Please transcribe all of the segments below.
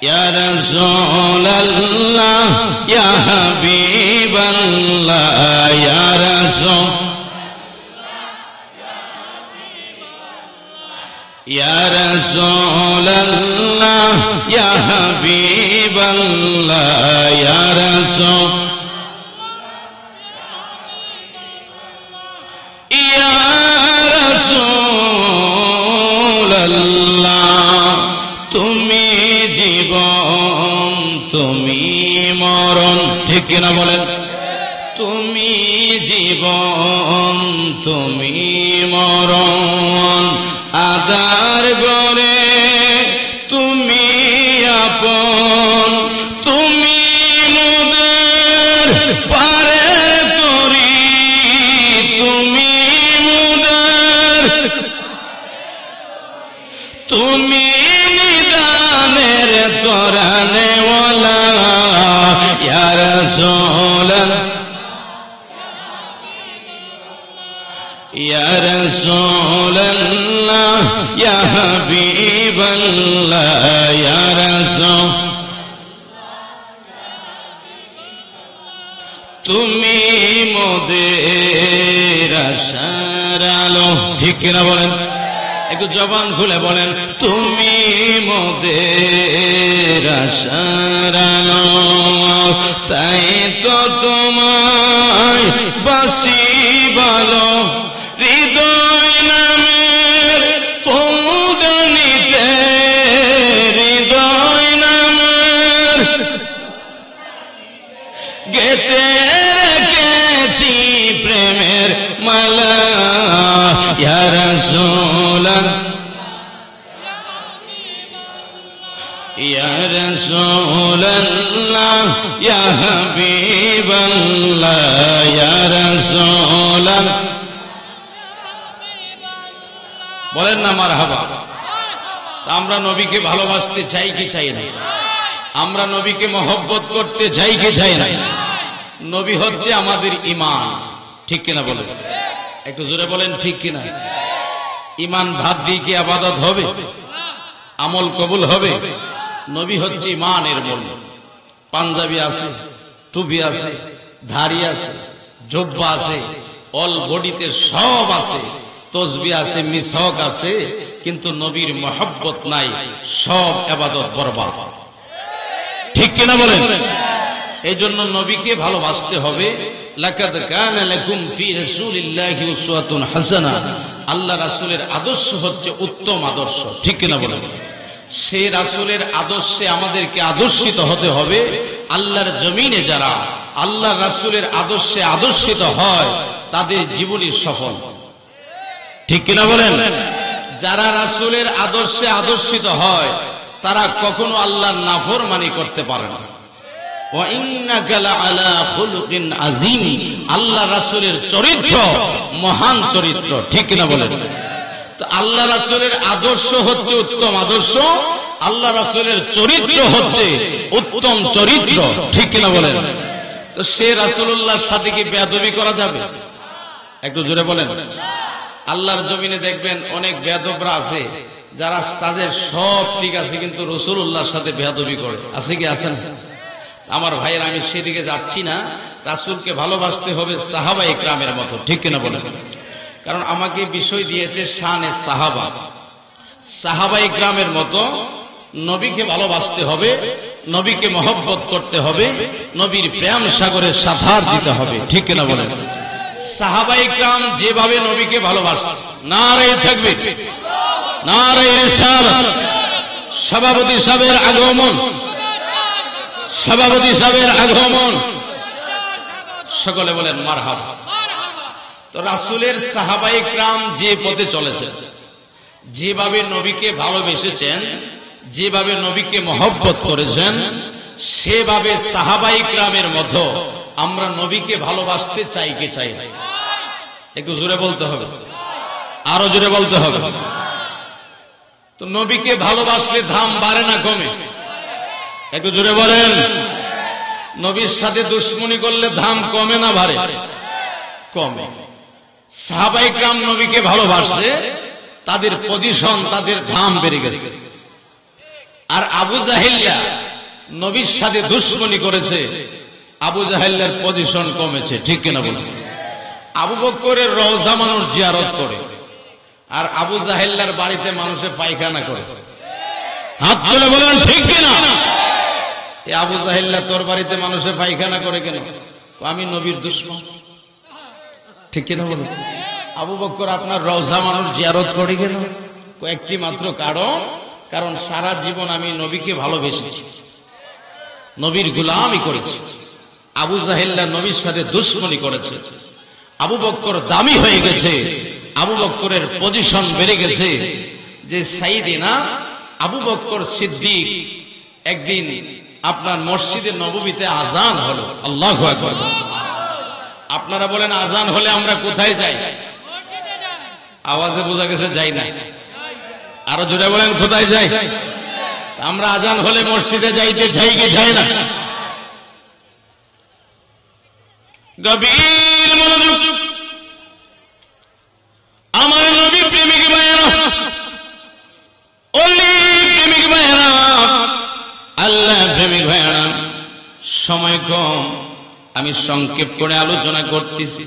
ইয়া রাসূলুল্লাহ ইয়া হাবিবাল্লাহ ইয়া রাসূল ইয়া রাসূলুল্লাহ ইয়া হাবিবাল্লাহ ইয়া রাসূল ইয়া রাসূলুল্লাহ তুমি জীবন তুমি মরণ ঠিক কিনা বলেন তুমি জীবন তুমি মরণ আদার গরে তুমি আপন তুমি মুদের পারের তরি তুমি মুদের তুমি নিদানের তরানে ওয়ালা ইয়া রাসূলুল্লাহ ইয়া রাসূলুল্লাহ ইয়া হাবিবাল্লাহ ইয়া রাসূল তুমি মোদের আশার আলো ঠিক কিনা বলেন একটু জবান খুলে বলেন তুমি মোদের আশার আলো তাই তো তোমায় বাসি ভালো হৃদয় নামের ফুলদানিতে হৃদয় নামের গেতে রেখেছি প্রেমের মালা ইয়া রাসূলুল্লাহ ইয়া রাসূলুল্লাহ ইয়া হাবিবাল্লাহ ইয়া রাসূলুল্লাহ বলেন না মারহাবা আমরা নবীকে ভালোবাসতে চাই কি চাই না আমরা নবীকে মহব্বত করতে চাই কি চাই না নবী হচ্ছে আমাদের ঈমান ঠিক কিনা বলেন একটু জোরে বলেন ঠিক কিনা ঈমান ভাত দিয়ে কি ইবাদত হবে আমল কবুল হবে নবী হচ্ছে ঈমানের মূল পাঞ্জাবি আছে টুপি আছে ধাড়ি আছে জুব্বা আছে অল বডিতে সব আছে তসবিহ আছে মিসওয়াক আছে কিন্তু নবীর মহব্বত নাই সব ইবাদত বরবাদ ঠিক কিনা বলেন এইজন্য নবীকে ভালোবাসতে হবে লাকাদ কানা লাকুম ফি রাসূলিল্লাহি উসওয়াতুন হাসানা আল্লাহ রাসূলের আদর্শ হচ্ছে উত্তম আদর্শ ঠিক কিনা বলেন সেই রাসূলের আদর্শে আমাদেরকে আদর্শিত হতে হবে আল্লাহর জমিনে যারা আল্লাহ রাসূলের আদর্শে আদর্শিত হয় তাদের জীবনী সফল ঠিক কিনা বলেন যারা রাসূলের আদর্শে আদর্শিত হয় তারা কখনো আল্লাহর নাফরমানি করতে পারে না ওয়া ইন্নাকা লাআলা খুলুকিন আযীম আল্লাহ রাসূলের চরিত্র মহান চরিত্র ঠিক কিনা বলেন তো আল্লাহ রাসূলের আদর্শ হচ্ছে উত্তম আদর্শ আল্লাহ রাসূলের চরিত্র হচ্ছে উত্তম চরিত্র ঠিক কিনা বলেন তো সে রাসূলুল্লাহর সাথে কি বেয়াদবি করা যাবে একটু জোরে বলেন আল্লাহর জমিনে দেখবেন অনেক বেয়াদবরা আছে যারা তাদের সব ঠিক আছে কিন্তু রাসূলুল্লাহর সাথে বেয়াদবি করে আছে কি আছেন আমার ভাইয়ের আমি সেদিকে যাচ্ছি না রাসূলকে ভালোবাসতে হবে সাহাবায়ে ইকরামের মতো ঠিক কিনা বলেন কারণ আমাকে বিষয় দিয়েছে শানে সাহাবা সাহাবায়ে ইকরামের মতো নবীকে ভালোবাসতে হবে নবীকে মহব্বত করতে হবে নবীর প্রেম সাগরে সাঁতার দিতে হবে ঠিক কিনা বলেন সাহাবায়ে ইকরাম যেভাবে নবীকে ভালোবাসে নারে তাকবীর নারে রিসালাত সভাপতি সাহেবের আগমন সভাপতি সাহেবের আগমন সকলে বলেন মারহাবা তো রাসূলের সাহাবায়ে ইকরাম যে পথে চলেছে যেভাবে নবীকে ভালোবেসেছেন যেভাবে নবীকে মহব্বত করেছেন সেভাবে সাহাবায়ে ইকরামের মতো আমরা নবীকে ভালোবাসতে চাই কি চাই না একটু জোরে বলতে হবে আরো জোরে বলতে হবে তো নবীকে ভালোবাসলে দাম বাড়ে না কমে একটু জোরে বলেন নবীর সাথে দুশমনি করলে দাম কমে না বাড়ে কমে সাহাবায়ে কেরাম নবীকে ভালোবাসে তাদের পজিশন তাদের দাম বেড়ে গেছে আর আবু জাহেল্লা নবীর সাথে দুশমনি করেছে, আবু জাহেল্লার পজিশন কমেছে, ঠিক কিনা বলুন? আবু বকরের রওজা মানুষ জিয়ারত করে, আর আবু জাহেল্লার বাড়িতে মানুষে পায়খানা করে। হাত তুলে বলেন ঠিক কিনা? এই আবু জাহেল্লা তোর বাড়িতে মানুষে পায়খানা করে কেন? আমি নবীর দুশমন, ঠিক কিনা বলুন? আবু বকর আপনার রওজা মানুষ জিয়ারত করে কেন? কয়েকটি মাত্র কারণ সারা জীবন আমি নবীকে ভালোবেসেছি, নবীর গোলামি করেছি। আবু জাহেল্লা নবীর সাথে দুশমনি করেছে, আবু বকর দামি হয়ে গেছে, আবু বকরের পজিশন বেড়ে গেছে। যে সাইয়েদনা আবু বকর সিদ্দিক একদিন আপনার মসজিদে নববীতে আজান হলো, আল্লাহু আকবার। আপনারা বলেন আজান হলে আমরা কোথায় যাই? আওয়াজে বোঝা গেছে যাই না। আরো জোরে বলেন কোথায় যাই? আমরা আজান হলে মসজিদে যাইতে চাই কি চাই না? গভীর মনোযোগ, আমার নবী প্রেমিক ভাইয়েরা, ওলি প্রেমিক ভাইয়েরা, আল্লাহ প্রেমিক ভাইয়েরা, সময় কম, আমি সংক্ষেপ করে আলোচনা করতেছি।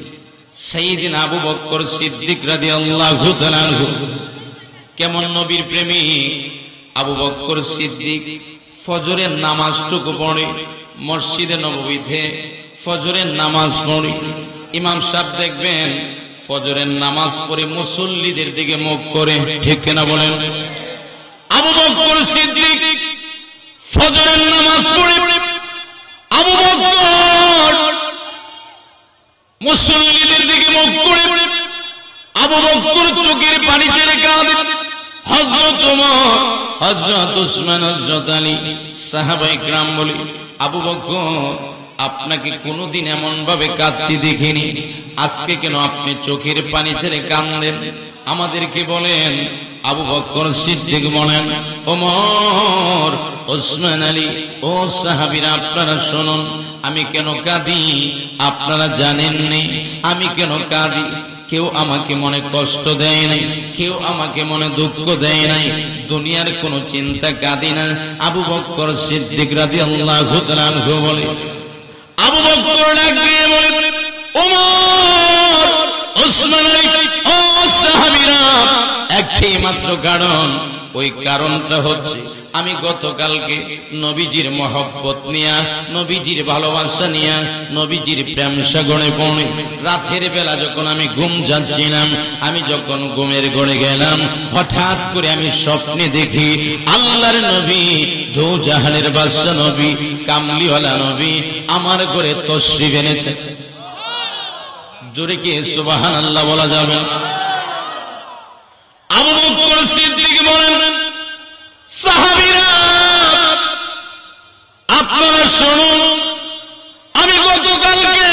সাইয়েদনা আবু বকর সিদ্দিক রাদিয়াল্লাহু তাআলা আনহু কেমন নবীর প্রেমিক। আবু বকর সিদ্দিক ফজরের নামাজটুকু পড়ে মসজিদে নববীতে, ফজরের নামাজ পড়ে ইমাম সাহেব দেখবেন ফজরের নামাজ পড়ে মুসল্লিদের দিকে মুখ করে, ঠিক কিনা বলেন? আবু বকর সিদ্দিক ফজরের নামাজ পড়ে আবু বকর মুসল্লিদের দিকে মুখ করে, আবু বকর চোখের পানি ছেড়ে কাঁদে। হযরত ওমর, হযরত উসমান, হযরত আলী, সাহাবায়ে কেরাম বলে, আবু বকর আপনাকে কোনোদিন এমন ভাবে কাঁদতে দেখিনি, আজকে কেন আপনি চোখের পানি ছেড়ে কাঁদেন? আমাদেরকে বলেন। আবু বকর সিদ্দিক বলেন, ওমর, উসমান, আলী, ও সাহাবীরা, আপনারা শুনুন, আমি কেন কাঁদি আপনারা জানেননি। আমি কেন কাঁদি? কেউ আমাকে মনে কষ্ট দেয় নাই, কেউ আমাকে মনে দুঃখ দেয় নাই, দুনিয়ার কোনো চিন্তা কাঁদি না। আবু বকর সিদ্দিক রাদিয়াল্লাহু তাআলা আনহু বলে, আবু বকর ডাক দিয়ে বলে, ওমর, উসমান, আলী, ও সাহাবীরা, একই মাত্র কারণ। ওই কারণটা হচ্ছে আমি গতকালকে নবীজির মহব্বত নিয়া, নবীজির ভালোবাসা নিয়া, নবীজির প্রেম সাগরে পড়ে রাতের বেলা যখন আমি ঘুম যাচ্ছিলাম, আমি যখন ঘুমের ঘরে গেলাম, হঠাৎ করে আমি স্বপ্নে দেখি আল্লাহর নবী, দো জাহানের বাদশা নবী, কামলিওয়ালা নবী আমার ঘরে তশরিফ এনেছে। জোরে কি সুবহানাল্লাহ বলা যাবে? আবু বকর সিদ্দিক বলেন, সাহাবীরা আপনারা শুনুন, আমি গতকালকে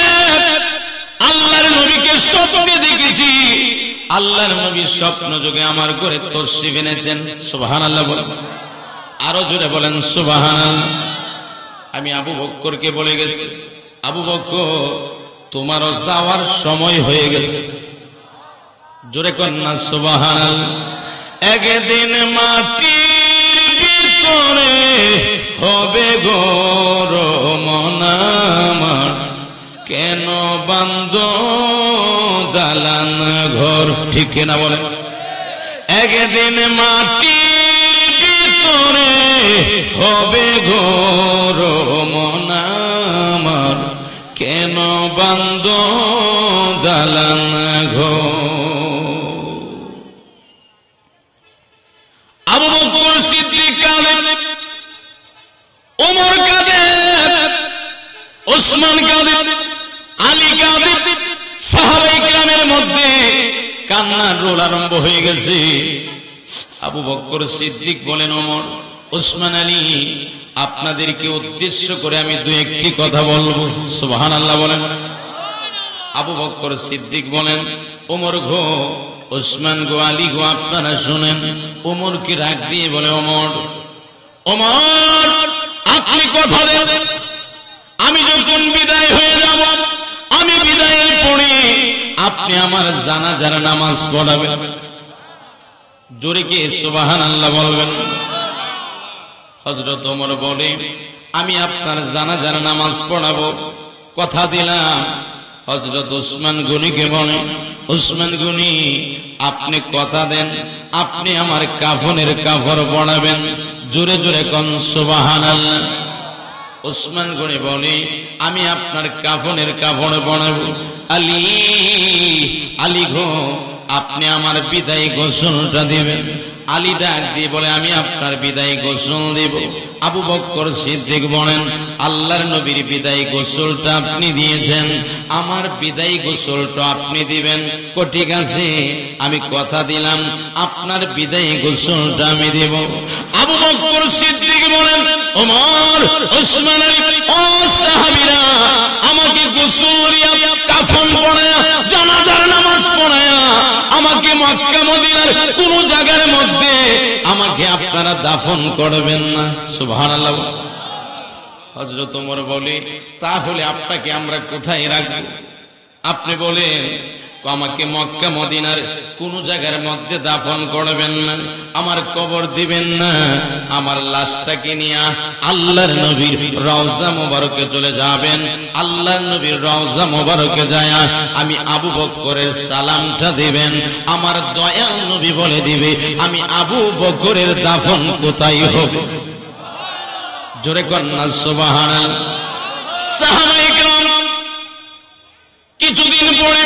আল্লাহর নবীকে স্বপ্নে দেখেছি, আল্লাহর নবী স্বপ্ন যোগে আমার ঘরে তশরিফ এনেছেন। সুবহানাল্লাহ বলেন, আরো জোরে বলেন সুবহানাল্লাহ। আমি আবু বকরকে বলে গেছি, আবু বকর তোমারও যাওয়ার সময় হয়ে গেছে। জোরে কন্যা সুবহানাল্লাহ। একদিন মাটির ভিতরে হবে ঘর মনামার, কেন বান্ধ দালান ঘর, ঠিক না বলে? একদিন মাটির ভিতরে হবে ঘর মনামার, কেন বান্ধ দালান ঘর। আবু বকর সিদ্দিক কাঁদে, ওমর কাঁদে, উসমান কাঁদে, আলী কাঁদে, সাহাবায়ে কেরামের মধ্যে কান্নার রোল আরম্ভ হয়ে গেছে। আবু বকর সিদ্দিক বলেন, ওমর, উসমান, আলী, আপনাদেরকে উদ্দেশ্য করে আমি দু একটি কথা বলবো। সুবহানাল্লাহ বলেন। আবু বকর সিদ্দিক বলেন, ওমর গো, উসমান গো, আলী গো, আপনারা শুনেন। ওমরকে রাগ দিয়ে বলে, ওমর, ওমর, আপনি কথা দেন, আমি যখন বিদায় হয়ে যাব, আমি বিদায়ের পরে আপনি আমার জানাজার নামাজ পড়াবেন। জোরে কি সুবহানাল্লাহ বলবেন? হযরত ওমর বলে, আমি আপনার জানাজার নামাজ পড়াবো, কথা দিলাম। হযরত উসমান গনিকে বলে, উসমান গনি, আপনি কথা দেন, আপনি আমার কাফনের কাফর পড়াবেন। জোরে জোরে কোন সুবহানাল্লাহ। উসমান গনি বলে, আমি আপনার কাফনের কাফন পড়াবো। আলী, আলী গো, আপনি আমার বিদায় গোসলটা দিবেন। আলী ডাক দিয়ে বলে, আমি আপনার বিদায় গোসল দেব। আবু বকর সিদ্দিক বলেন, আল্লাহর নবীর বিদায় গোসলটা আপনি দিয়েছেন, আমার বিদায় গোসলটা আপনি দিবেন। ঠিক আছে, আমি কথা দিলাম, আপনার বিদায় গোসলটা আমি দেব। আবু বকর সিদ্দিক বলেন, ওমর, ওসমান আলী, ও সাহাবীরা, আমাকে গোসল দিয়া কাফন পড়ায়া জানাজার নামাজ পড়ায়া আমাকে মক্কা মদিনার কোন জায়গার মধ্যে আমাকে আপনারা দাফন করবেন না। সুবহানাল্লাহ। হযরত ওমর বলে, তাহলে আপনাকে আমরা কোথায় রাখবো? আপনি বলেন, আমাকে মক্কা মদিনার কোন জায়গার মধ্যে দাফন করবেন না, আমার কবর দিবেন না, আমার লাশটাকে নিয়ে আল্লাহর নবীর রওজা মোবারকে চলে যাবেন। আল্লাহর নবীর রওজা মোবারকে যায় আমি আবু বকরের সালামটা দিবেন। আমার দয়াল নবী বলে দিবে, আমি আবু বকরের দাফন কোথায় হবে? জোরে কন্যা সুবহানাল্লাহ। সাহাবায়ে কেরাম কিছুদিন পরে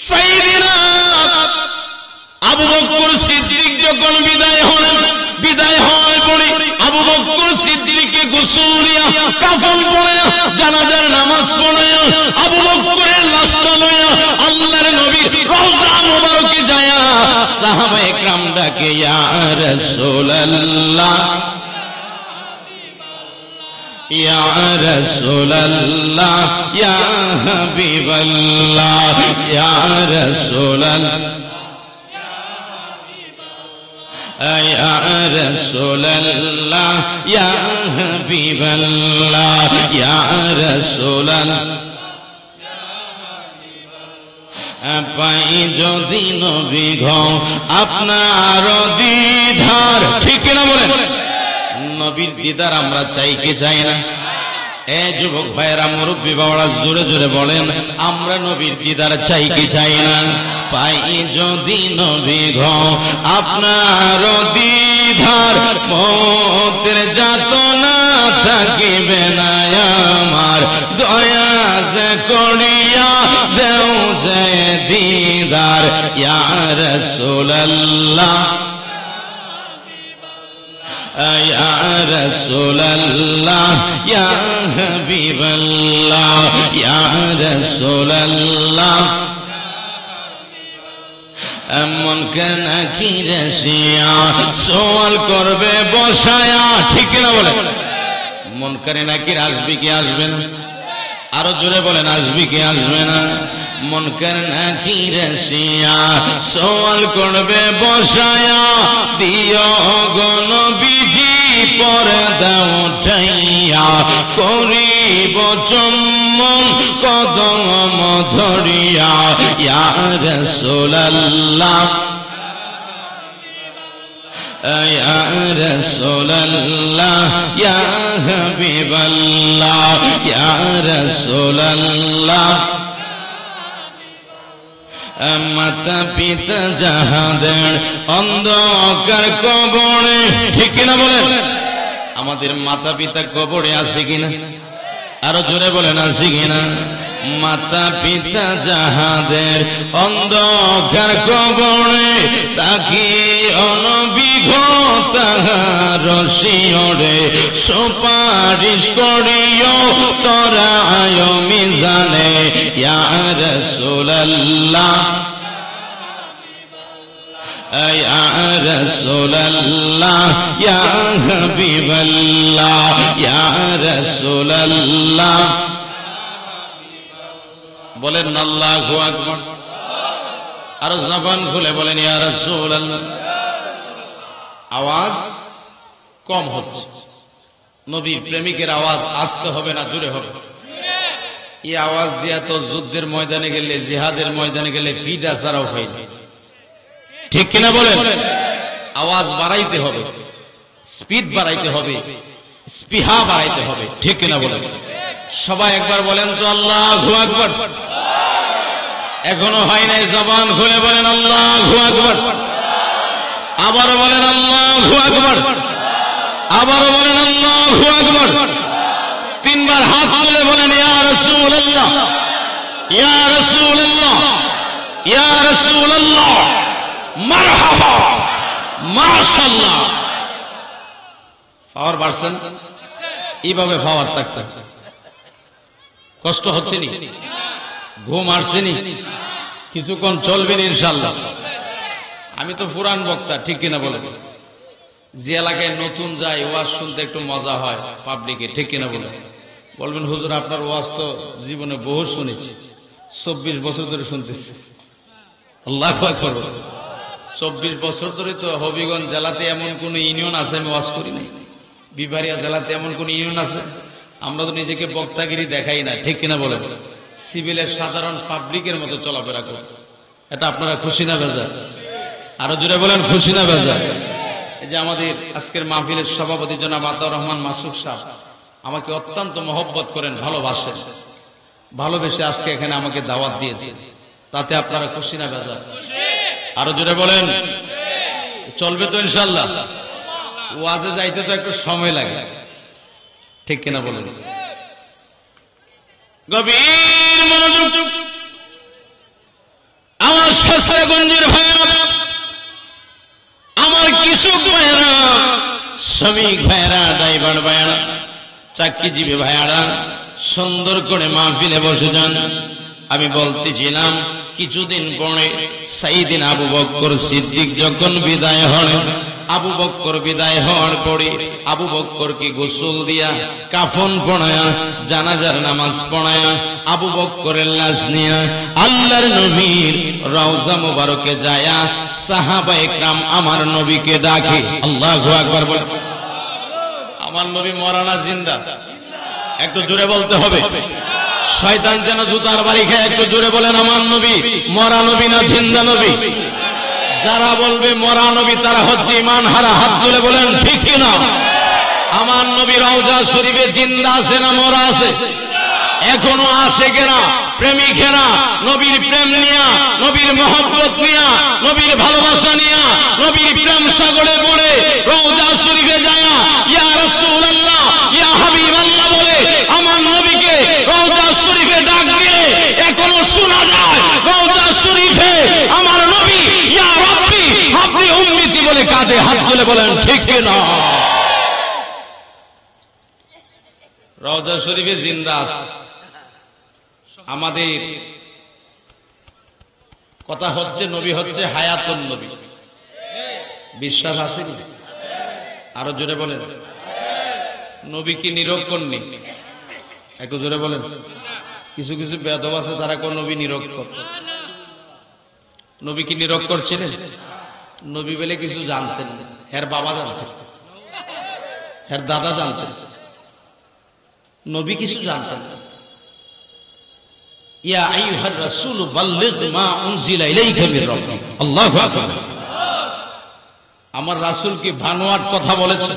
সাইয়েদনা আবু বকর সিদ্দিক যখন বিদায় হলেন, বিদায় হওয়ার পরে আবু বকর সিদ্দিককে গোসল দিয়া কাফন পরায়া জানাজার নামাজ পড়ায়া আবু বকরের লাশটা লইয়া আল্লাহর নবীর রওজা মোবারকে যায়া সাহাবায়ে কেরাম ডাকে, ইয়া রাসূলুল্লাহ, ইয়া রাসূলুল্লাহ, ইয়া হাবিবাল্লাহ, ইয়া রাসূলুল্লাহ, ইয়া রাসূলুল্লাহ, ইয়া হাবিবাল্লাহ, ইয়া রাসূলুল্লাহ। পাই যদি নবী ঘর আপনার দিদার, ঠিক না বলেন? নবীর দিদার আমরা চাই কি চাই না? এ যুবক ভাইরা, মুরব্বী বাবারা, জোরে জোরে বলেন, আমরা নবীর দিদার চাই কি চাই না? পাই যদি নবী ঘর আপনার দিদার, মতের যাতনা থাকিবে না আমার, দয়া যে করিয়া দেও যে দিদার, ইয়া রাসূলুল্লাহ, ইয়া রাসূলুল্লাহ, ইয়া হাবিবাল্লাহ, ইয়া রাসূলুল্লাহ। এমন কেন কি রসিয়া সওয়াল করবে বসায়া, ঠিক না বলে? মন করে নাকি আসবে কি আসবে না? আরো জোরে বলেন, আসবে কি আসবে না? মুনকার নাকির রসিয়া সওয়াল করবে বসায়া, দিও গো নবীজি পর্দা উঠাইয়া, করিব চুম্বন কদম ধরিয়া, ইয়া রাসূলুল্লাহ, ইয়া রাসূলুল্লাহ, ইয়া হাবিবাল্লাহ, ইয়া রাসূলুল্লাহ। মাতা পিতা যাহাদের অন্ধকার কবরে, ঠিক কিনা বলেন? আমাদের মাতা পিতা কবরে আছে কিনা? আরো জোরে বলেন, আছে কিনা? মাতা পিতা যাহাদের অন্ধকার কবরে, তাকে অনবিঘ তাহার শিয়রে সুপারিশ করিও তরায় মিজানে, ইয়া রাসূলুল্লাহ, ইয়া রাসূলুল্লাহ, ইয়া হাবিবাল্লাহ, ইয়া রাসূলুল্লাহ। বলেন আল্লাহু আকবার। আর জবান খুলে বলেন, ইয়া রাসূলুল্লাহ। আওয়াজ কম হচ্ছে, নবীর প্রেমিকের আওয়াজ আসতে হবে না জোরে হবে? এই আওয়াজ দিয়া তো যুদ্ধের ময়দানে গেলে, জিহাদের ময়দানে গেলে ফিটা ছাড়াও হয়, ঠিক কিনা বলেন? আওয়াজ বাড়াইতে হবে, স্পিড বাড়াইতে হবে, স্পৃহা বাড়াইতে হবে, ঠিক কিনা বলেন? সবাই একবার বলেন তো আল্লাহু আকবার। এখনো হয় নাই, জবান খুলে বলেন আল্লাহু আকবার। আবারও বলেন আল্লাহু আকবার, আবারও বলেন আল্লাহু আকবার। তিনবার হাত তুলে বলেন ইয়া রাসূলুল্লাহ, ইয়া রাসূলুল্লাহ, ইয়া রাসূলুল্লাহ, মারহাবা, মাশাআল্লাহ। পাওয়ার বাড়ছেন, এইভাবে পাওয়ার থাকতে কষ্ট হচ্ছে নি, ঘুম আসছে নি, কিছুক্ষণ চলবেন ইনশাআল্লাহ। আমি তো পুরান বক্তা, ঠিক কিনা বলেন? যে এলাকায় নতুন যায় ওয়াজ শুনতে একটু মজা হয় পাবলিকে, ঠিক কিনা বলেন? বলবেন হুজুর আপনার ওয়াজ তো জীবনে বহু শুনেছি, 24 বছর ধরে শুনতেছি। আল্লাহু আকবার। 24 বছর ধরে তো হবিগঞ্জ জেলাতে এমন কোন ইউনিয়ন আছে আমি ওয়াজ করি নাই। বিভারিয়া জেলাতে এমন কোন ইউনিয়ন আছে? আমরা তো নিজেকে বক্তাগিরি দেখাই না, ঠিক কিনা বলেন? সিভিলের সাধারণ পাবলিকের মতো চলাফেরা করি। এটা আপনারা খুশি না বেজার? আরো জোরে বলেন খুশি না বেজার? এই যে আমাদের আজকের মাহফিলের সভাপতি জনাব আতাউর রহমান মাসুক সাহেব আমাকে অত্যন্ত মহব্বত করেন, ভালোবাসেন, ভালোবেসে আজকে এখানে আমাকে দাওয়াত দিয়েছে। তাতে আপনারা খুশি না বেজার? আরো জোরে বলেন। চলবে তো ইনশাআল্লাহ? ওয়াজে যাইতে তো একটু সময় লাগে, ঠিক কিনা বলেন? গভীর মনোযোগ আমার শাস্ত্রগঞ্জের ভাইরা, আমার কৃষক ভাইরা, শ্রমিক ভাইরা, ড্রাইভার ভাইরা, চাকরিজীবী ভাইরা, সুন্দর করে মাহফিলে বসে যান। আমি বলতেছিলাম কিছুদিন পরে সাইয়েদনা আবু বকর সিদ্দিক যখন বিদায় হন, আবু বকর বিদায় হওয়ার পরে আবু বকরকে গোসল দিয়া, কাফন পড়ায়া, জানাজার নামাজ পড়ায়া, আবু বকরের লাশ নিয়া আল্লাহর নবীর রওজা মুবারকে যায়া সাহাবায়ে کرام আমার নবীকে ডাকে। আল্লাহু আকবার বলে। আমার নবী মরা না জিন্দা? একটু জোরে বলতে হবে। শয়তান যেন জুতার বাড়ি খায়, একটু জোরে বলেন আমার নবী মরা নবী না জিন্দা নবী? যারা বলবে মরা নবী তারা হচ্ছে ঈমান হারা, হাত তুলে বলেন ঠিক কিনা? আমার নবী রওজা শরীফে জিন্দা আছে না মরা আছে? এখনো আশিকেরা, প্রেমিকেরা নবীর প্রেম নিয়া, নবীর মহব্বত নিয়া, নবীর ভালোবাসা নিয়া, নবীর প্রেম সাগরে পড়ে রওজা শরীফে যায় ইয়া রাসূলুল্লাহ, ইয়া হাবিবাল্লাহ বলে আমার নবীকে রওজা শরীফে ডাক দিয়ে এখনো শোনা যায় রওজা শরীফে আমার নবী ইয়া রাব্বি হাবলি উম্মতি বলে কাঁদে। হাত তুলে বলেন ঠিক কিনা? রওজা শরীফে জিন্দা আছে। আমাদের কথা হচ্ছে নবী হচ্ছে হায়াতুন নবী, বিশ্বাস আছে? আরো জোরে বলেন। নবী কি নিরক্ষর নেই? একটু জোরে বলেন। কিছু কিছু বেয়াদব আছে তারা কোন নবী নিরক্ষর। নবী কি নিরক্ষর ছিলেন? নবী বলে কিছু জানতেন না। এর বাবা জানতেন, এর দাদা জানতেন, নবী কিছু জানতেন না। ইয়া আইয়ুহার রাসূল বাল্লিগ মা উনজিলা ইলাইকা মির রাব্বিক। আল্লাহু আকবার। আমার রাসূলকে ভানুয়াট কথা বলেছে,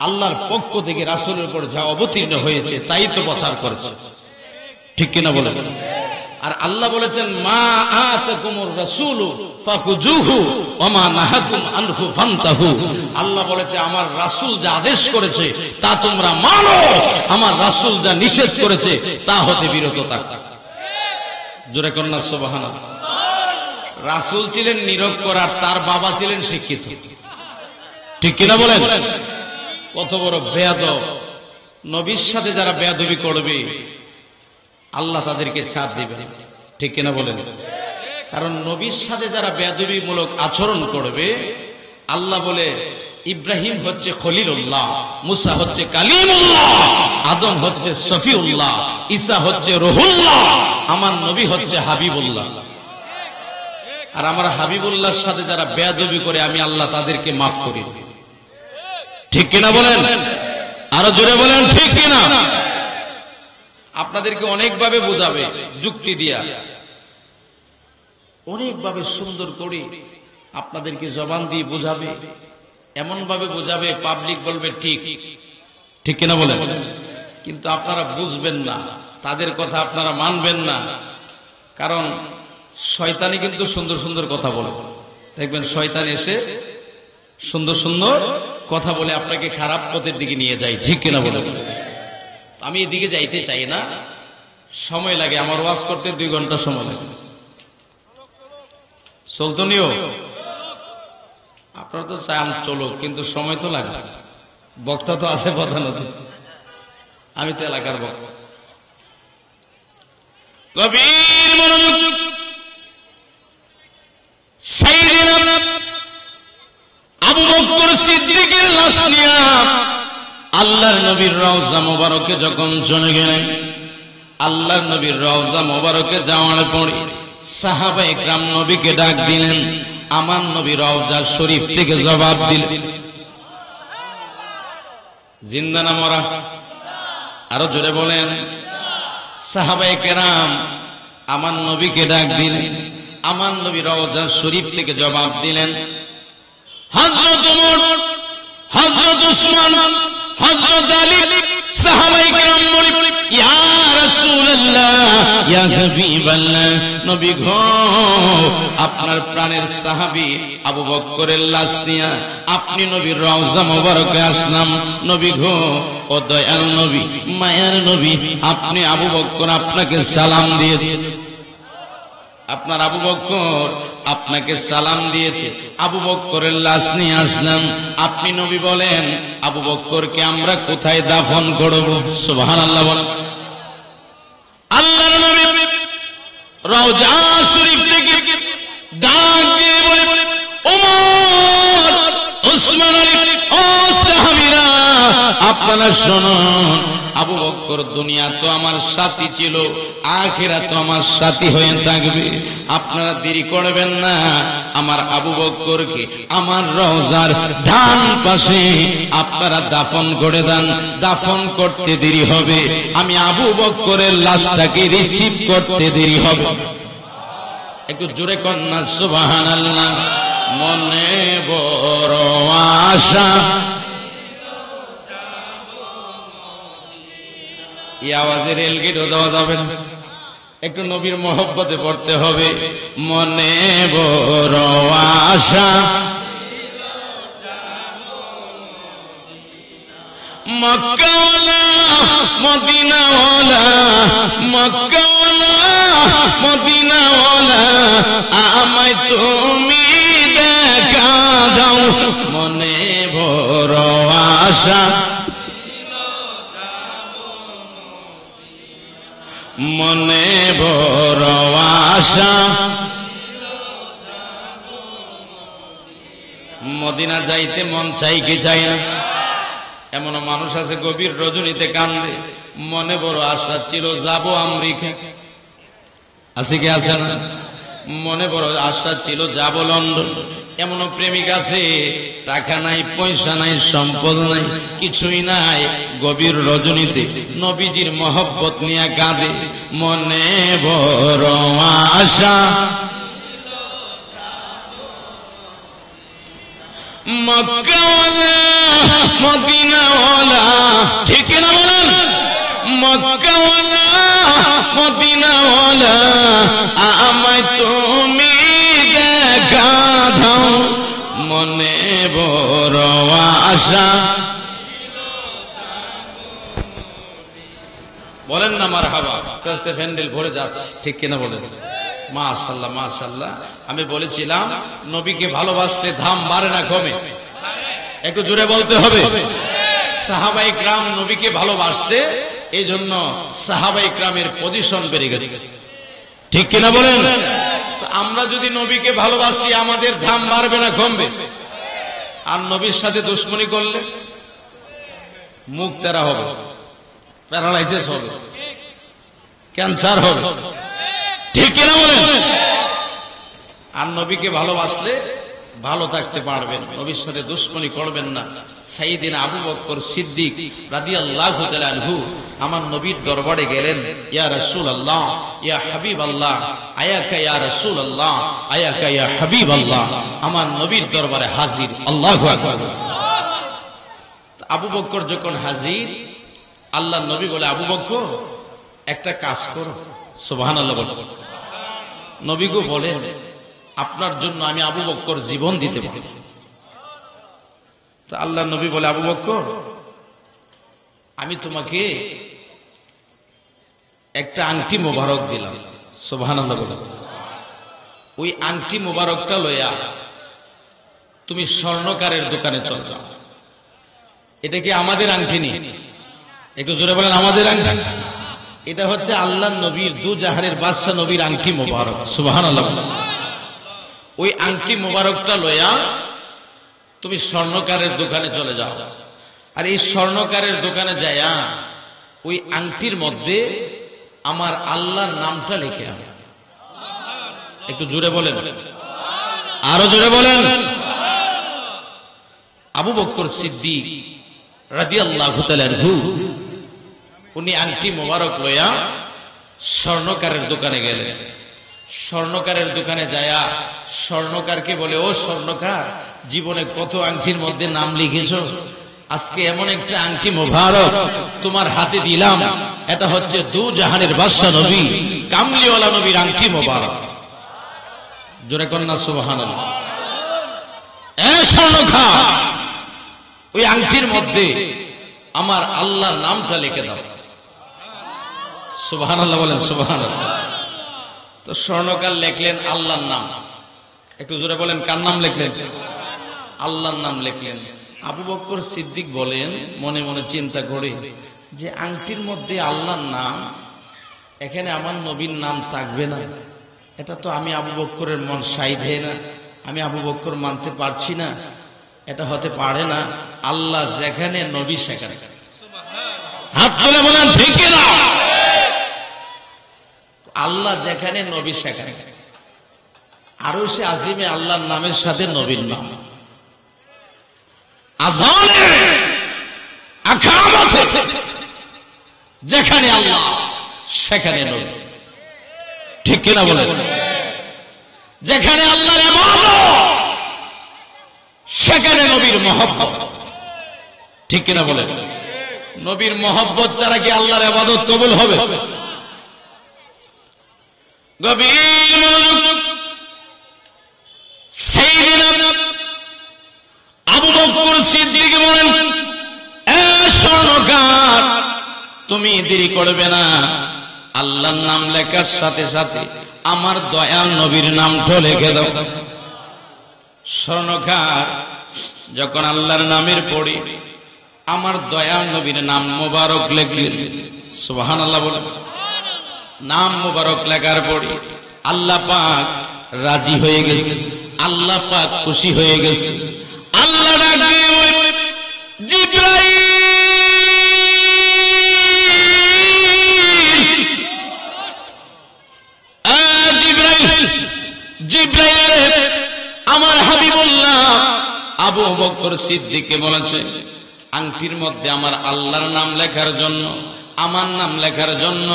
আল্লাহর পক্ষ থেকে রাসূলের উপর যা অবতীর্ণ হয়েছে তাই তো প্রচার করেছে, ঠিক কিনা বলেন? আর আল্লাহ বলেছেন মা আতাকুমুর রাসূলু ফাখুজুহু ওয়া মা নাহাকুম আনহু ফান্তাহু। আল্লাহ বলেছে আমার রাসূল যা আদেশ করেছে তা তোমরা মানো, আমার রাসূল যা নিষেধ করেছে তা হতে বিরত থাকো। জোরে কন্যা সুবহানাল্লাহ। রাসূল ছিলেন নিরক্ষর আর তার বাবা ছিলেন শিক্ষিত, ঠিক কিনা বলেন? কত বড় বেয়াদব! নবীর সাথে যারা বেয়াদবি করবে আল্লাহ তাদেরকে ছাড় দিবেন, ঠিক কিনা বলেন? কারণ নবীর সাথে যারা বেয়াদবিমূলক আচরণ করবে আল্লাহ বলে ইব্রাহিম হচ্ছে খলিলুল্লাহ, মুসা হচ্ছে কালিমুল্লাহ, আদম হচ্ছে শফিউল্লাহ, ঈসা হচ্ছে রুহুল্লাহ, আমার নবী হচ্ছে হাবিবুল্লাহ। আর আমার হাবিবুল্লাহর সাথে যারা বেয়াদবি করে আমি আল্লাহ তাদেরকে মাফ করি, ঠিক কিনা বলেন? আরো জোরে বলেন ঠিক কিনা? আপনাদেরকে অনেকভাবে বোঝাবে, যুক্তি দিয়া অনেকভাবে সুন্দর করে আপনাদেরকে জবান দিয়ে বোঝাবে, এমন ভাবে বোঝাবে পাবলিক বলবে ঠিক, ঠিক কিনা বলেন? কিন্তু আপনারা বুঝবেন না, তাদের কথা আপনারা মানবেন না। কারণ শয়তানি কিন্তু সুন্দর সুন্দর কথা বলে, দেখবেন শয়তান এসে সুন্দর সুন্দর কথা বলে আপনাকে খারাপ পথের দিকে নিয়ে যায়, ঠিক কিনা বলেন? আমি এদিকে যাইতে চাই না, সময় লাগে, আমার ওয়াজ করতে 2 ঘন্টা সময় লাগে। চলতো নিও, আপনারা তো চান চলো, কিন্তু সময় তো লাগে, বক্তা তো আছে প্রধান অতিথি, আমি তো এলাকার বক্তা। গভীর মনোযোগ, সাইয়েদনা আবু বকর সিদ্দিকের লাশ নিয়ে আল্লাহর নবীর রওজা মোবারকে যখন চলে গেলেন, আল্লাহর নবীর রওজা মোবারকে যাওয়ার পরে সাহাবায়ে কেরাম নবীকে ডাক দিলেন। আমার নবী রওজা শরীফ থেকে জবাব দিলেন, জিন্দা না মরা? আরো জোরে বলেন। সাহাবায়ে কেরাম আমার নবীকে ডাক দিলেন, আমার নবী রওজা শরীফ থেকে জবাব দিলেন। হযরত ওমর, হযরত উসমান, হযরত আলী, সাহাবায়ে কেরাম বলেন, ইয়া রাসূলুল্লাহ, ইয়া হাবিবাল্লাহ, নবী গো, আপনার প্রাণের সাহাবী আবু বকরের লাশ নিয়ে আপনি নবীর রওজা মোবারকে আসলাম। নবী গো, ও দয়াল নবী, মায়ার নবী, আপনি আবু বকর আপনাকে সালাম দিয়েছে, আপনার আবু বকর আপনাকে সালাম দিয়েছে, আবু বকরের লাশ নিয়ে আসলাম। আপনি নবী বলেন, আবু বকরকে আমরা কোথায় দাফন করব? সুবহানাল্লাহ বলেন। আল্লাহর নবী রওজা শরীফ থেকে ডাক দিয়ে বলে, ওমর, উসমান, আলী, ও সাহাবীরা, আপনারা শুনুন, আবু বকর দুনিয়া তো আমার সাথী ছিল, আখিরাত তো আমার সাথী হয়ে থাকবে। আপনারা দেরি করবেন না, আমার আবু বকরকে আমার রওজার ডান পাশে আপনারা দাফন করে দেন। দাফন করতে দেরি হবে, আমি আবু বকরের লাশটাকে রিসিভ করতে দেরি হবে। একটু জোরে কন্যা সুবহানাল্লাহ। মনে বড় আশা, এই আওয়াজে রেলগেটও যাওয়া যাবে না, একটু নবীর মহব্বতে পড়তে হবে। মনে বড় আশা, মক্কাওয়ালা মদিনাওয়ালা, মক্কাওয়ালা মদিনাওয়ালা, আমায় তুমি দেখা দাও। মনে বড় আশা, মনে বড় আশা, মদিনা যাইতে মন চাই কি চাই না? এমন মানুষ আছে গভীর রজনীতে কান্দে, মনে বড় আশা ছিল যাব আমেরিকা, আছে কি আছে না? মনে বড় আশা ছিল যাব লন্ডন। এমন প্রেমিক আছে, টাকা নাই, পয়সা নাই, সম্পদ নাই, কিছুই নাই, গভীর রজনীতে নবীজির মহব্বত নিয়ে কাঁদে। মনে বড় আশা, মক্কাওয়ালা মদিনাওয়ালা, ঠিক না বলেন? মক্কাওয়ালা মদিনাওয়ালা, আমায় তুমি দেখা দাও। মনে বড় আশা, বলেন না মারহাবা। কাস্তে প্যান্ডেল ভরে যাচ্ছে, ঠিক কিনা বলেন? মাশাআল্লাহ মাশাআল্লাহ। আমি বলেছিলাম নবীকে ভালোবাসতে দাম বাড়ে না কমে? একটু জোরে বলতে হবে। সাহাবায়ে কেরাম নবীকে ভালোবাসছে, এই জন্য সাহাবায়ে কেরামের পজিশন বেড়ে গেছে, ঠিক কিনা বলেন? আমরা যদি নবীকে ভালোবাসি, আমাদের দাম বাড়বে না কমবে? আর নবীর সাথে দুশমনি করলে মুখ তেরা হবে, প্যারালাইসিস হবে, ক্যান্সার হবে, ঠিক কিনা বলেন? আর নবীকে ভালোবাসলে ভালো থাকতে পারবেন, নবীর সাথে দুশমনি করবেন না। সাইয়েদিনা আবু বকর সিদ্দিক রাদিয়াল্লাহু তাআলা আনহু আমার নবীর দরবারে গেলেন। ইয়া রাসূলুল্লাহ, ইয়া হাবিবাল্লাহ, আয়াকা ইয়া রাসূলুল্লাহ, আয়াকা ইয়া হাবিবাল্লাহ। আমার নবীর দরবারে হাজির। আল্লাহু আকবার। আবু বকর যখন হাজির, আল্লাহ নবী বলে, আবু বকর একটা কাজ করো। সুবহানাল্লাহ বলো। নবী গো বলেন, আপনার জন্য আমি আবু বকর জীবন দিতে পারি। তো আল্লাহ নবী বলে, আবু বকর আমি তোমাকে একটা আংটি মোবারক দিলাম। সুবহানাল্লাহ বলো। ওই আংটি মোবারকটা লইয়া তুমি স্বর্ণকারের দোকানে চল যাও। এটা কি আমাদের আংটি নেই? একটু জোরে বলেন, আমাদের আংটি। এটা হচ্ছে আল্লাহ নবীর, দু জাহানের বাদশা নবীর আংটি মোবারক। সুবহানাল্লাহ। ওই আংটি মোবারকটা লইয়া তুমি স্বর্ণকারের দোকানে চলে যাও। আর এই স্বর্ণকারের দোকানে যাইয়া ওই আংটির মধ্যে আমার আল্লাহর নামটা লিখে আনো। একটু জোরে বলেন, আরো জোরে বলেন। আবু বকর সিদ্দিক রাদিয়াল্লাহু তাআলা আনহু উনি আংটি মোবারক লইয়া স্বর্ণকারের দোকানে গেলেন। স্বর্ণকারের দোকানে যায়া স্বর্ণকারকে বলে, ও স্বর্ণকার, জীবনে কত আংটির মধ্যে নাম লিখেছো, আজকে এমন একটা আংটি মোবারক তোমার হাতে দিলাম, এটা হচ্ছে দু জাহানের বাদশা নবী কামলিওয়ালা নবীর আংটি মোবারক। জোরে কন্যা সুবহানাল্লাহ। এ স্বর্ণকার, ওই আংটির মধ্যে আমার আল্লাহর নামটা লিখে দাও। সুবহানাল্লাহ বলেন, সুবহানাল্লাহ। তো স্বর্ণকার লিখলেন আল্লাহর নাম। একটু জোরে বলেন, কার নাম লিখলেন? আল্লাহর নাম লিখলেন। আবু বকর সিদ্দিক বলেন, মনে মনে চিন্তা করে, যে আংটির মধ্যে আল্লাহর নাম, এখানে আমার নবীর নাম থাকবে না, এটা তো আমি আবু বকরের মন সাইধে না, আমি আবু বকর মানতে পারছি না, এটা হতে পারে না। আল্লাহ যেখানে নবী সেখানে। হাত তুলে বলেন ঠিক না? আল্লাহ যেখানে নবী সেখানে। আরশে আজিমে আল্লাহর নামের সাথে নবীর নাম, আযানে আকামতে যেখানে আল্লাহ সেখানে নবী। ঠিক কিনা বলেন? যেখানে আল্লাহর ইবাদত সেখানে নবীর মহব্বত। ঠিক কিনা বলেন? নবীর মহব্বত ছাড়া কি আল্লাহর ইবাদত কবুল হবে? গভীর মনোযোগ। সাইয়েদনা আবু বকর সিদ্দিক বলেন, এ স্বর্ণকার, তুমি দেরি করবে না, আল্লাহর নাম লেখার সাথে সাথে আমার দয়াল নবীর নামটা লিখে দাও। স্বর্ণকার যখন আল্লাহর নামের পড়ে আমার দয়াল নবীর নাম মোবারক লিখলেন। সুবহানাল্লাহ বলেন। নাম মোবারক লেখার পরে আল্লাহ পাক রাজি হয়ে গেছে, আল্লাহ পাক খুশি হয়ে গেছে। আল্লাহ ডাকে, জিবরাইল, জিবরাইল আমার হাবিবুল্লাহ আবু বকর সিদ্দিককে বলেছে, আংটির মধ্যে আমার আল্লাহর নাম লেখার জন্য, আমার নাম লেখার জন্য।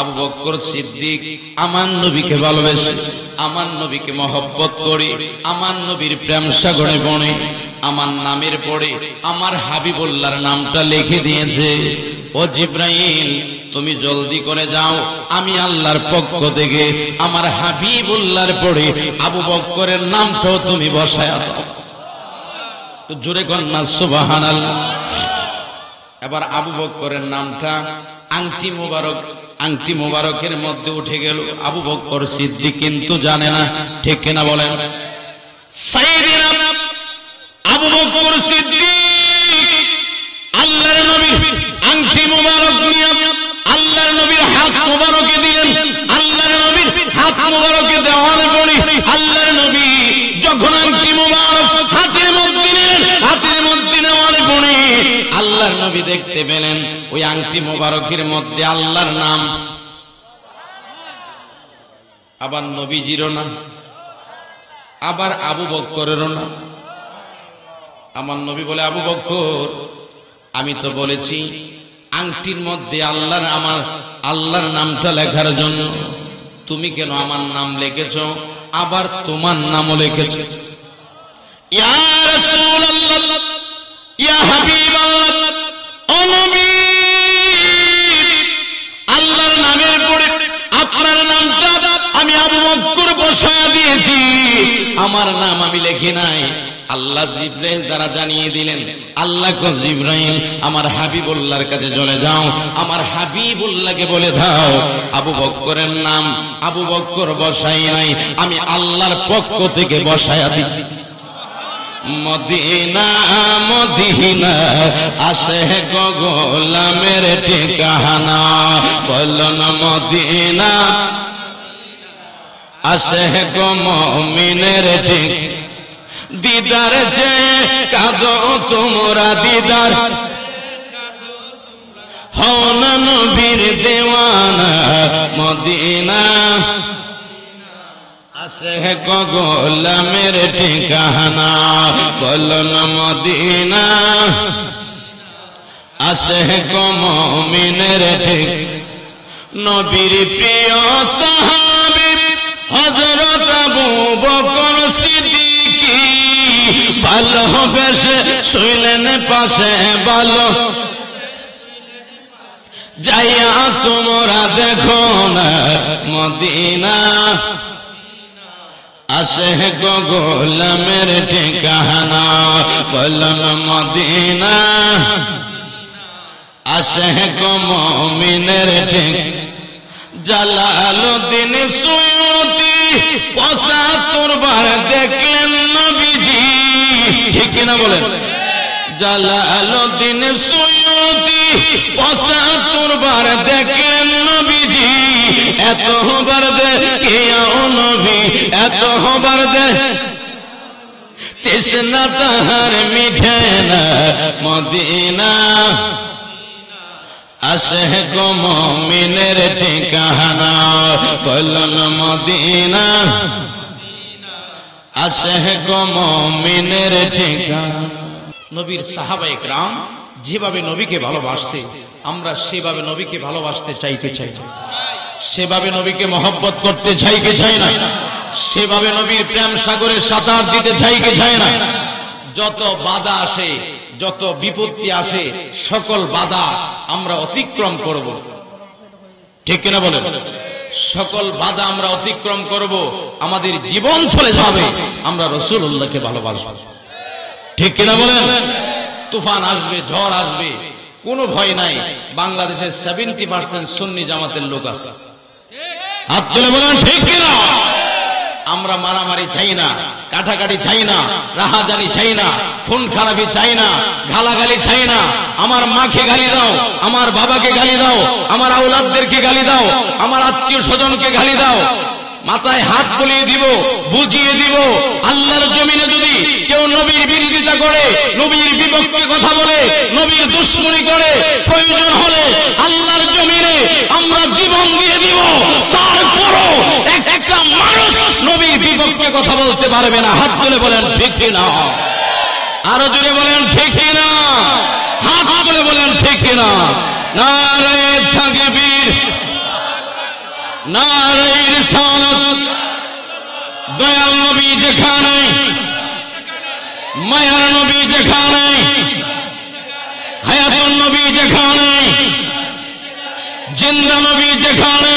আবু বকর সিদ্দিক আমার নবীকে ভালোবেসে, আমার নবীকে মহব্বত করে, আমার নবীর প্রেম সাগরে বনে আমার নামের পড়ে আমার হাবিবুল্লাহর নামটা লিখে দিয়েছে। ও জিবরাইল, তুমি জলদি করে যাও, আমি আল্লাহর পক্ষ থেকে আমার হাবিবুল্লাহর পড়ে আবু বকরের নামটাও তুমি বসায়া দাও। জোরে কন্যা সুবহানাল্লাহ। এবার আবু বকরের নামটা আংটি মোবারক, আংটি মোবারকের মধ্যে উঠে গেল। আবু বকর সিদ্দিক কিন্তু জানে না। ঠিক কিনা বলেন? সাইয়েদনা আবু বকর সিদ্দিক আল্লাহর নবী আংটি মোবারক নিয়ে আল্লাহর নবীর হাত মোবারকে দিলেন। আল্লাহর নবীর হাত মোবারকে দেওয়ার পরে আল্লাহর নবী যখন আংটি মোবারক হাতের মধ্যে নিলেন, হাতের মধ্যে নেওয়ার পরে আল্লাহর নবী দেখতে পেলেন ওই আংটি মোবারকের মধ্যে আল্লাহর নাম। আবার নবীজিরও না, আবার আবু বকরেরও না। আমার নবী বলে, আবু বকর, আমি তো বলেছি আংটির মধ্যে আল্লাহর, আমার আল্লাহর নামটা লেখার জন্য, তুমি কেন আমার নাম লিখেছো, আবার তোমার নামও লিখেছো? ইয়া রাসূলুল্লাহ, ইয়া হাবিবাল্লাহ, ও নবী, আল্লাহর নামের পরে আপনার নামটা আমি আবু বকর বসায়া দিয়েছি, আমার নাম আমি লিখি নাই। আল্লাহ জিবরাইল দ্বারা জানিয়ে দিলেন, আল্লাহ কো জিবরাইল আমার হাবিবুল্লাহর কাছে চলে যাও, আমার হাবিবুল্লাহকে বলে দাও আবু বকরের নাম আবু বকর বসাই নাই, আমি আল্লাহর পক্ষ থেকে বসায়া দিছি। মদিনা মদিনা আসে গো গোলামের ঠিকানা, বলো না মদিনা আসে গো মুমিনের ঠিকানা। দিদার যে কাঁদো তোমরা, দিদার হও না নবীর দেওয়ানা, মদিনা আসে গো গোলামের ঠিকানা, বলো না মদিনা আসে গো মুমিনের ঠিকানা। নবীর প্রিয় সাহাবী হযরত আবু বকর সিদ্দিকী ভালোবেসে শুইলেন পাশে, ভালো যাইয়া তোমরা দেখো না মদিনা আসে গো গোলামের ঠিকানা, বলো না মদিনা আসে গো মুমিনের ঠিকানা। জালালউদ্দিন সুয়ুতি ৭৫ বার দেখলেন নবীজি, ঠিক কিনা বলেন? জালালউদ্দিন সুয়ুতি ৭৫ বার দেখলেন নবীজি, এতবার দেখিয়াও নবী এতবার তৃষ্ণা তাহার মিঠে না, মদিনা আসে গো মুমিনের ঠিকানা, বলো না মদিনা আসে গো মুমিনের ঠিকানা। নবীর সাহাবায়ে কেরাম যেভাবে নবীকে ভালোবাসছে, আমরা সেভাবে নবীকে ভালোবাসতে চাইতে চাই, সেভাবে নবীকে মহব্বত করতে চাই কি চাই না? সেভাবে নবীর প্রেম সাগরে সাঁতার দিতে চাই কি চাই না? যত বাধা আসে, যত বিপত্তি আসে, সকল বাধা আমরা অতিক্রম করব, ঠিক কিনা বলেন? সকল বাধা আমরা অতিক্রম করব, আমাদের জীবন চলে যাবে, আমরা রাসূলুল্লাহকে ভালোবাসব, ঠিক কিনা বলেন? তুফান আসবে, ঝড় আসবে, কোনো ভয় নাই। বাংলাদেশের 70% সুন্নি জামাতের লোক আছে, হাত তুলে বলেন ঠিক কিনা? আমরা মারামারি চাই না, কাটাকাটি চাই না, রাহাজানি চাই না, খুন খারাপি চাই না, গালাগালি চাই না। আমার মাকে গালি দাও, আমার বাবাকে গালি দাও, আমার আওলাদদেরকে গালি দাও, আমার আত্মীয় স্বজনকে গালি দাও, মাথায় হাত বুলিয়ে দিব, বুঝিয়ে দিব। আল্লাহর জমিনে যদি কেউ নবীর বিরোধিতা করে, নবীর বিপক্ষে কথা বলে, নবীর দুশমনি করে, প্রয়োজন হলে আল্লাহর জমিনে আমরা জীবন দিয়ে দিব, তারপরও একটা মানুষ নবীর বিপক্ষে কথা বলতে পারবে না। হাত তুলে বলেন ঠিক না? আরো জোরে বলেন ঠিক না? হাত তুলে বলেন ঠিক না? নারে তাকবীর, নারে রিসালাত। দয়াল নবী যেখানে, মায়ার নবী যেখানে, হায়াতুন নবী যেখানে, জিন্দা নবী যেখানে,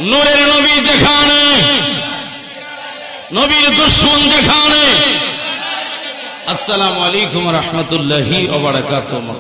নূরের নবী যেখানে, নবীর দুশমন যেখানে। আসসালামু আলাইকুম ওয়া রাহমাতুল্লাহি ওয়া বারাকাতুহু।